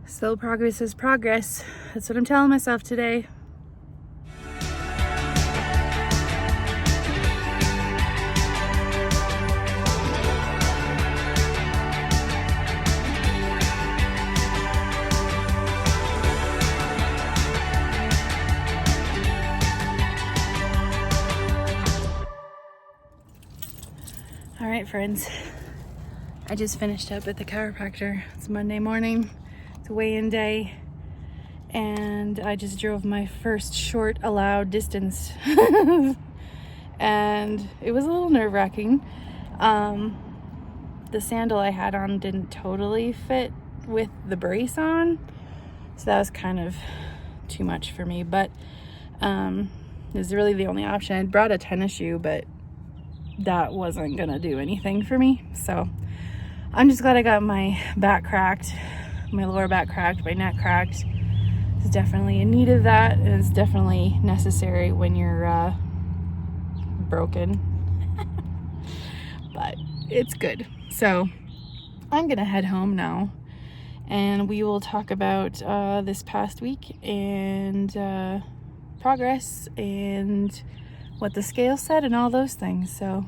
Slow progress is progress. That's what I'm telling myself today. All right, friends. I just finished up at the chiropractor. It's Monday morning. It's a weigh-in day. And I just drove my first short allowed distance. And it was a little nerve-wracking. The sandal I had on didn't totally fit with the brace on. So that was kind of too much for me. But it was really the only option. I brought a tennis shoe, but that wasn't gonna do anything for me. So I'm just glad I got my back cracked, my lower back cracked, my neck cracked. It's definitely in need of that, and it's definitely necessary when you're broken. But it's good. So I'm gonna head home now, and we will talk about this past week and progress and what the scale said and all those things. So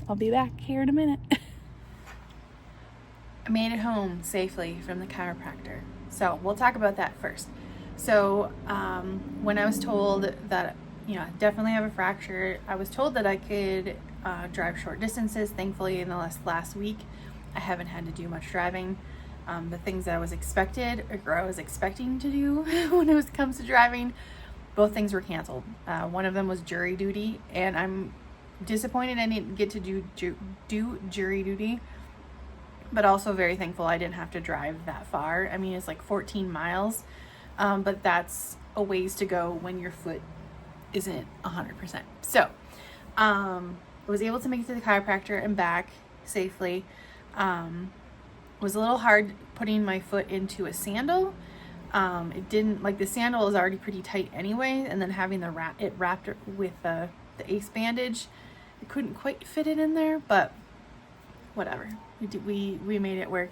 I'll be back here in a minute. I made it home safely from the chiropractor. So we'll talk about that first. So when I was told that, definitely have a fracture, I was told that I could drive short distances. Thankfully, in the last week, I haven't had to do much driving. The things that I was expecting to do when it comes to driving, both things were canceled. One of them was jury duty, and I'm disappointed I didn't get to do jury duty, but also very thankful I didn't have to drive that far. I mean, it's like 14 miles, but that's a ways to go when your foot isn't 100%. So I was able to make it to the chiropractor and back safely. It was a little hard putting my foot into a sandal. It didn't, like, the sandal is already pretty tight anyway, and then having it wrapped with the ace bandage, I couldn't quite fit it in there, but whatever. We made it work.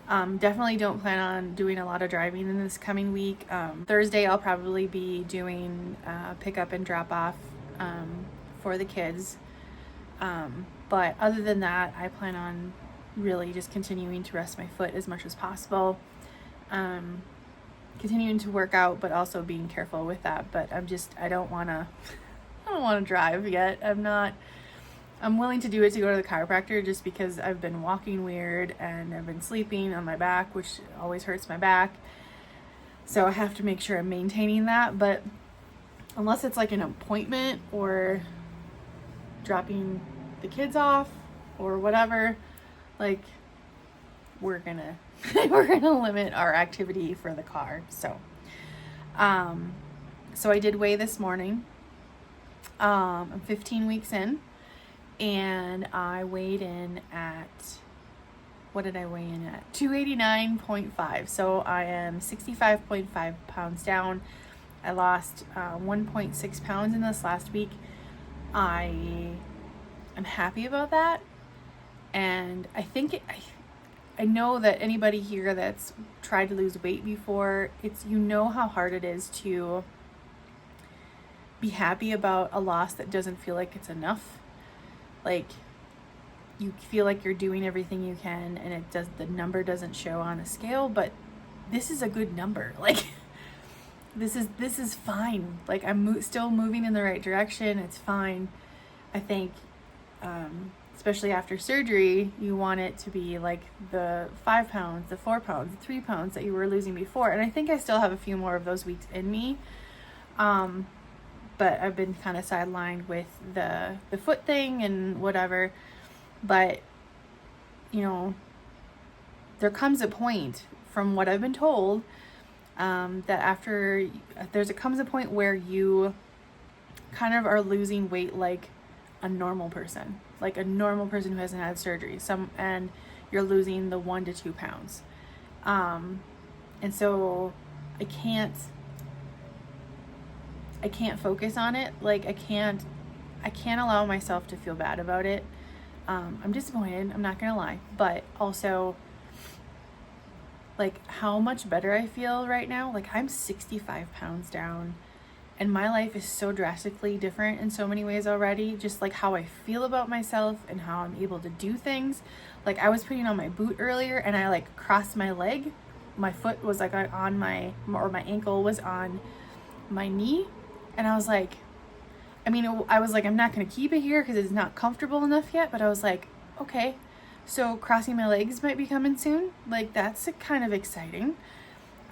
Definitely don't plan on doing a lot of driving in this coming week. Thursday I'll probably be doing pickup and drop off for the kids. But other than that, I plan on really just continuing to rest my foot as much as possible. Continuing to work out, but also being careful with that. But I don't want to drive yet. I'm willing to do it to go to the chiropractor just because I've been walking weird and I've been sleeping on my back, which always hurts my back. So I have to make sure I'm maintaining that. But unless it's like an appointment or dropping the kids off or whatever, like, we're gonna limit our activity for the car. So I did weigh this morning. I'm 15 weeks in, and I weighed in at, what did I weigh in at? 289.5. So I am 65.5 pounds down. I lost 1.6 pounds in this last week. I'm happy about that. And I think I know that anybody here that's tried to lose weight before, how hard it is to be happy about a loss that doesn't feel like it's enough. Like, you feel like you're doing everything you can, and the number doesn't show on a scale, but this is a good number. Like, this is fine. Like, I'm still moving in the right direction. It's fine. I think, especially after surgery, you want it to be like the 5 pounds, the 4 pounds, the 3 pounds that you were losing before. And I think I still have a few more of those weeks in me. But I've been kind of sidelined with the foot thing and whatever. But, there comes a point, from what I've been told, that comes a point where you kind of are losing weight like a normal person who hasn't had surgery. And you're losing the 1 to 2 pounds. And so I can't focus on it. Like, I can't allow myself to feel bad about it. I'm disappointed, I'm not gonna lie, but also, like how much better I feel right now. Like I'm 65 pounds down and my life is so drastically different in so many ways already. Just like how I feel about myself and how I'm able to do things. Like I was putting on my boot earlier and I like crossed my leg. My foot was like on my ankle was on my knee. And I was like, I'm not going to keep it here because it's not comfortable enough yet. But I was like, okay, so crossing my legs might be coming soon. Like that's kind of exciting.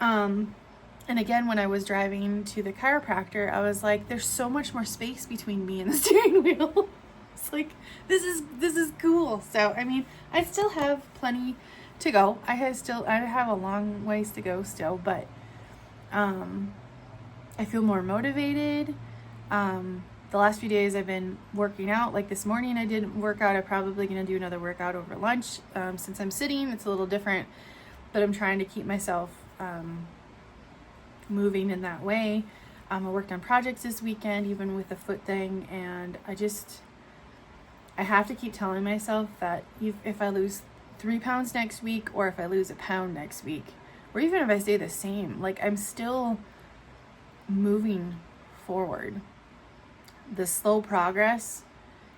And again, when I was driving to the chiropractor, I was like, there's so much more space between me and the steering wheel. It's like, this is cool. So, I mean, I still have plenty to go. I have a long ways to go still, but I feel more motivated. The last few days I've been working out. Like this morning I did work out. I'm probably going to do another workout over lunch. Since I'm sitting, it's a little different, but I'm trying to keep myself moving in that way. I worked on projects this weekend, even with the foot thing, and I have to keep telling myself that if I lose 3 pounds next week, or if I lose a pound next week, or even if I stay the same, like I'm still moving forward. The slow progress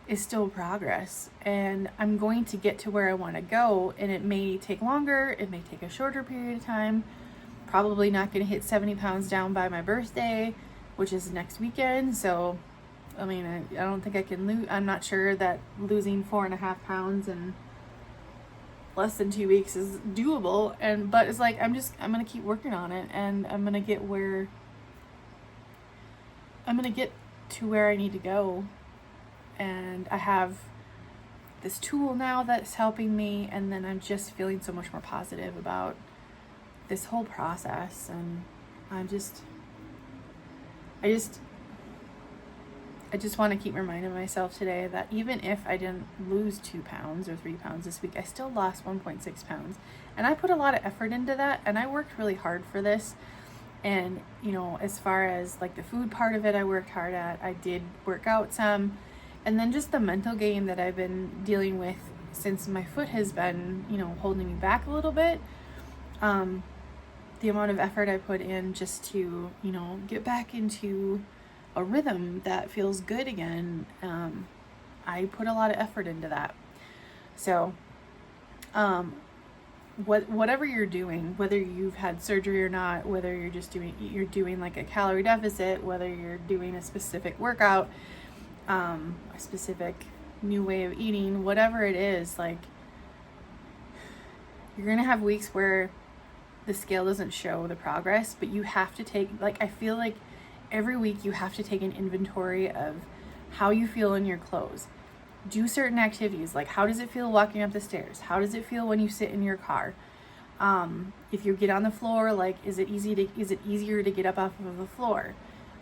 is still progress, and I'm going to get to where I want to go, and it may take longer, it may take a shorter period of time. Probably not going to hit 70 pounds down by my birthday, which is next weekend. So, I mean, I don't think I can lose. I'm not sure that losing 4.5 pounds in less than 2 weeks is doable. But it's like, I'm going to keep working on it, and I'm going to get to where I need to go. And I have this tool now that's helping me, and then I'm just feeling so much more positive about this whole process. And I just want to keep reminding myself today that even if I didn't lose 2 pounds or 3 pounds this week, I still lost 1.6 pounds. And I put a lot of effort into that, and I worked really hard for this. And, you know, as far as like the food part of it, I worked hard at. I did work out some. And then just the mental game that I've been dealing with since my foot has been, you know, holding me back a little bit. The amount of effort I put in just to, you know, get back into a rhythm that feels good again. I put a lot of effort into that. So, whatever you're doing, whether you've had surgery or not, whether you're doing like a calorie deficit, whether you're doing a specific workout, a specific new way of eating, whatever it is, like you're going to have weeks where the scale doesn't show the progress, but you have to take, like, I feel like every week you have to take an inventory of how you feel in your clothes. Do certain activities, like how does it feel walking up the stairs? How does it feel when you sit in your car? If you get on the floor, like, is it easier to get up off of the floor?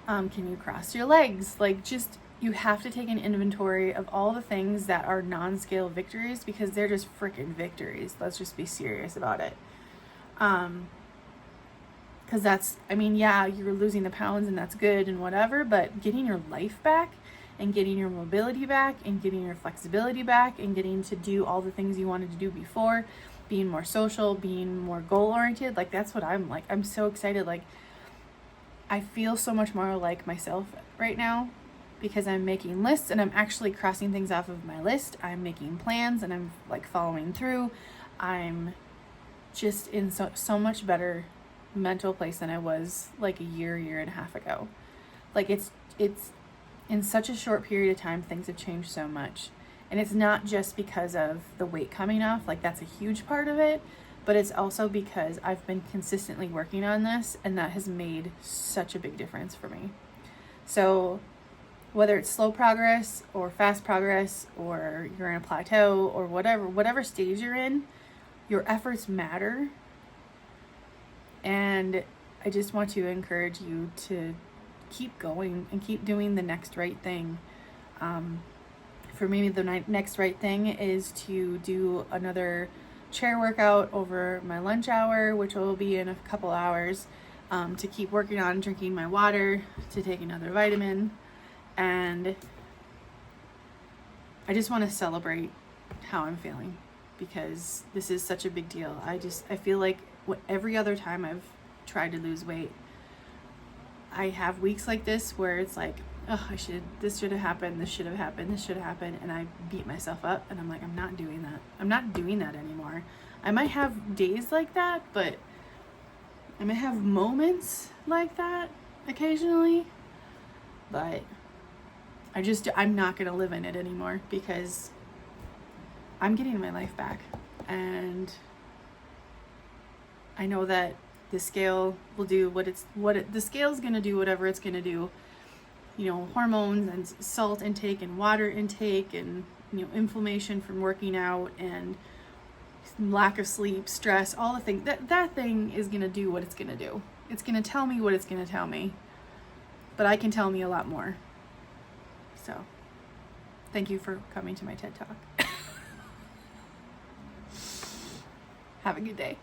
Can you cross your legs? Like, just, you have to take an inventory of all the things that are non-scale victories, because they're just freaking victories. Let's just be serious about it. Because that's, I mean, yeah, you're losing the pounds and that's good and whatever, but getting your life back and getting your mobility back and getting your flexibility back and getting to do all the things you wanted to do before, being more social, being more goal oriented, like that's what I'm like. I'm so excited. Like I feel so much more like myself right now because I'm making lists and I'm actually crossing things off of my list. I'm making plans and I'm like following through. I'm just in so much better mental place than I was like a year and a half ago. Like it's in such a short period of time, things have changed so much. And it's not just because of the weight coming off, like that's a huge part of it, but it's also because I've been consistently working on this, and that has made such a big difference for me. So whether it's slow progress or fast progress, or you're in a plateau or whatever stage you're in, your efforts matter. And I just want to encourage you to keep going and keep doing the next right thing. For me, the next right thing is to do another chair workout over my lunch hour, which will be in a couple hours, to keep working on drinking my water, to take another vitamin. And I just want to celebrate how I'm feeling, because this is such a big deal. I feel like every other time I've tried to lose weight, I have weeks like this where it's like, oh, this should have happened, this should have happened, this should have happened, and I beat myself up, and I'm like, I'm not doing that. I'm not doing that anymore. I might have days like that, but I might have moments like that occasionally, but I'm not gonna live in it anymore, because I'm getting my life back, and I know that the scale will do the scale's gonna do whatever it's gonna do. You know, hormones and salt intake and water intake and, you know, inflammation from working out and lack of sleep, stress, all the things. That thing is gonna do what it's gonna do. It's gonna tell me what it's gonna tell me. But I can tell me a lot more. So, thank you for coming to my TED Talk. Have a good day.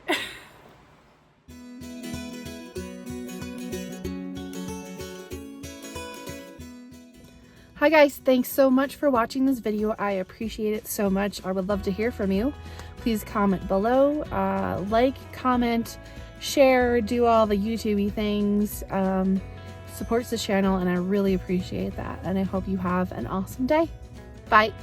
Hi guys, thanks so much for watching this video. I appreciate it so much. I would love to hear from you. Please comment below, like, comment, share, do all the YouTube-y things. Supports the channel, and I really appreciate that. And I hope you have an awesome day. Bye.